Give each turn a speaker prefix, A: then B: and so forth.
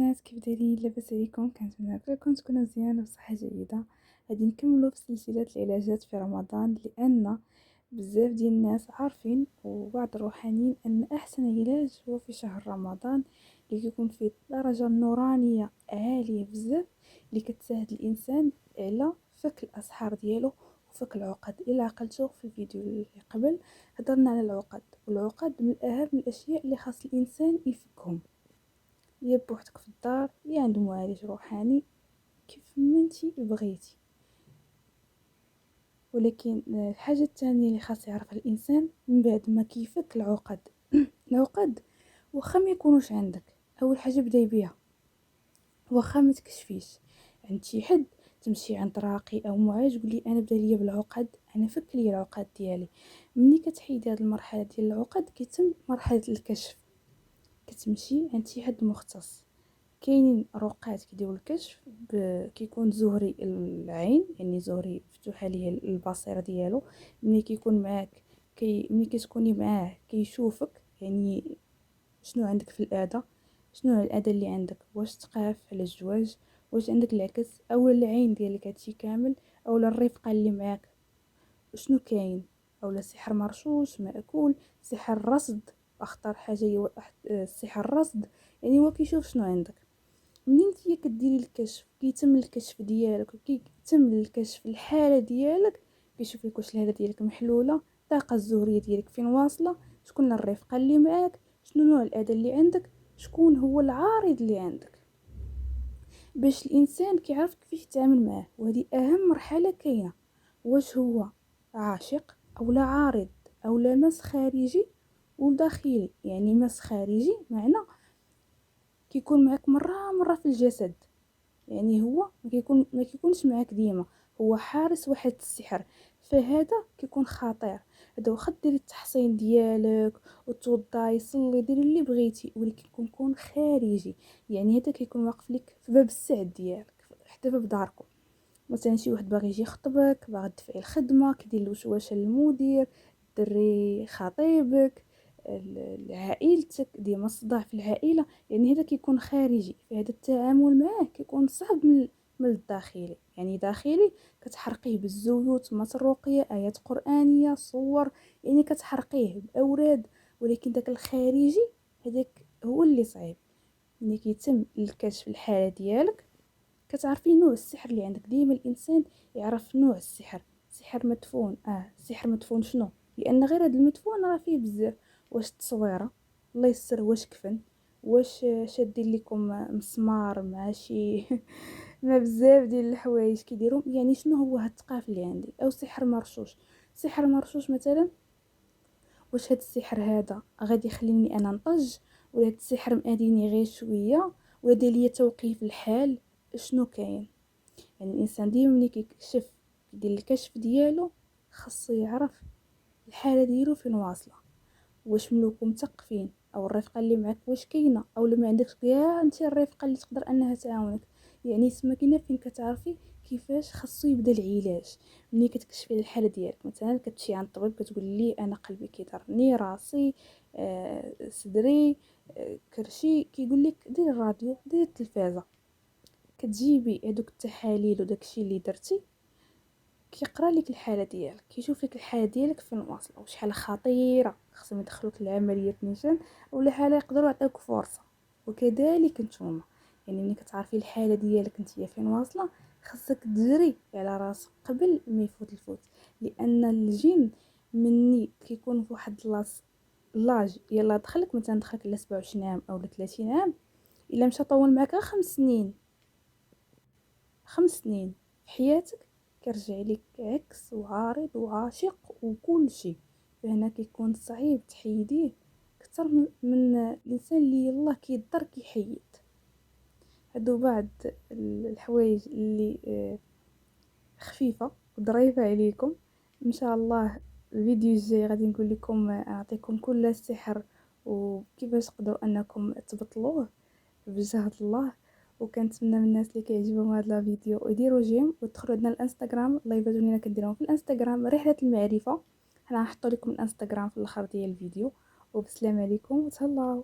A: البنات، كيف دايرين؟ لاباس عليكم؟ كنتمنى كلكم تكونوا مزيان وبصحه جيده. غادي نكملوا في سلسله العلاجات في رمضان، لان بزاف ديال الناس عارفين وبعض الروحانيين ان احسن علاج هو في شهر رمضان، اللي كيكون فيه درجه نورانيه عاليه بزاف، اللي كتساعد الانسان على فك الاسحار ديالو وفك العقد. الا عقلتوا في الفيديو اللي قبل هضرنا على العقد، والعقد من اهم الاشياء اللي خاص الانسان يفكهم، يا بوحدك في الدار يا عند معالج روحاني، كيف ما انتي بغيتي. ولكن الحاجة الثانية اللي خاص يعرفها الانسان من بعد ما كيفك العقد العقد واخا ما يكونوش عندك، اول حاجة بداي بيها. واخا ما تكشفيش عند شي حد، تمشي عند راقي او معالج قولي انا بدا ليا بالعقد، انا فك لي العقد ديالي. ملي كتحيدي هاد المرحلة ديال العقد كيتم مرحلة الكشف، كتمشي عند شي حد مختص. كاينين رقات كيديروا الكشف كيكون زهري العين، يعني زهري مفتوحه ليه البصيره ديالو. ملي كيكون معاك ملي كتكوني معاه كيشوفك، يعني شنو عندك في الاذى، شنو الاذى اللي عندك، واش تقاف على الزواج، واش عندك العكس او العين ديالك هادشي كامل، او الرفقه اللي معاك شنو كاين، او سحر مرشوش ماكول، سحر رصد. اخطر حاجه هي السحر الرصد، يعني هو كيشوف شنو عندك. منين نتيا كديري الكشف كيتم الكشف ديالك وكيتم الكشف الحاله ديالك، كيشوف لك واش الحاله ديالك محلوله، الطاقه الزهريه ديالك فين واصله، شكون الرفقه اللي معاك، شنو نوع الاذى اللي عندك، شكون هو العارض اللي عندك، باش الانسان كيعرف كيفاش يتعامل معاه. وهذه اهم مرحله كاينه، واش هو عاشق او لا عارض او لا مس خارجي وداخلي. يعني مس خارجي معنى كيكون معك مره في الجسد، يعني هو ما كيكونش معاك ديما، هو حارس واحد السحر، فهذا كيكون خطير. هذا واخا ديري التحصين ديالك وتوضاي صلي ديري اللي بغيتي، ولكن كيكون خارجي. يعني هذا كيكون واقف لك في باب السعد ديالك، حتى باب داركم. مثلا شي واحد باغي يجي يخطبك، باغي تدفعي الخدمه، كيدير الوشواشه للمدير، الدري خطيبك، عائلتك، ديما الصداع في العائله. يعني هذا كيكون خارجي، فهذا التعامل معاه كيكون صعب من الداخلي. يعني داخلي كتحرقيه بالزيوت، الرقيه، ايات قرانيه، صور، يعني كتحرقيه باوراد. ولكن داك الخارجي هذاك هو اللي صعيب. ملي كيتم الكشف الحاله ديالك كتعرفي نوع السحر اللي عندك. ديما الانسان يعرف نوع السحر، سحر مدفون. سحر مدفون شنو؟ لان غير هذا المدفون راه فيه بزاف. واش التصويره، الله يستر، واش كفن، واش شادين لكم مسمار مع شي مع بزاف ديال الحوايج كيديروا. يعني شنو هو هاد الثقافه اللي عندي؟ او سحر مرشوش. سحر مرشوش مثلا، واش هاد السحر هذا غادي يخليني انا نطج، ولا هاد السحر ماديني غير شويه، ولا دير ليا توقيف الحال، شنو كاين؟ يعني الانسان ديما ملي كيكشف يدير الكشف ديالو خاصو يعرف الحاله ديالو فين واصله، واش ملوكم مثقفين، او الرفقه اللي معك واش كاينه، او لما عندكش كاع انت الرفقه اللي تقدر انها تعاونك. يعني تما كاينه فين كتعرفي كيفاش خاصو يبدا العلاج. ملي كتكشفي الحاله ديالك، مثلا كتمشي عند الطبيب كتقول لي انا قلبي كيضرني، راسي، صدري، كرشي، كيقول لك دير الراديو، دير التلفازه. كتجيبي هذوك التحاليل وداكشي اللي درتي، كيقرا لك الحاله ديالك، كيشوف لك الحاله ديالك فين واصله، واش حاله خطيره خصهم يدخلوك العمليه نيشان، ولا حاله يقدروا يعطيوك فرصه. وكذلك نتوما، يعني ملي كتعرفي الحاله ديالك نتيا فين واصله، خصك تجري على راسك قبل ما يفوت الفوت. لان الجن مني كيكون في واحد لاج، يلا دخلك مثلا دخلك على 27 عام او 30 عام، الا مشى طول معك غير 5 سنين، 5 سنين في حياتك، كيرجع لك عكس وعارض وعاشق وكل شيء. فهنا كيكون صعيب تحيديه اكثر من الانسان اللي يلاه كيضر كيحيد. هادو بعض الحوايج اللي خفيفه وظريفه عليكم. ان شاء الله الفيديو الجاي غادي نقول لكم نعطيكم كل السحر وكيفاش تقدروا انكم تبطلوه بجهد الله. وكنتمنى من الناس اللي كيعجبهم هذا الفيديو يديروا جيم ويدخلوا عندنا الانستغرام. الله يبارك لنا كديروهم في الانستغرام رحله المعرفه. حنا نحطوا لكم الانستغرام في الاخر ديال الفيديو. وبسلام عليكم وتهلاو.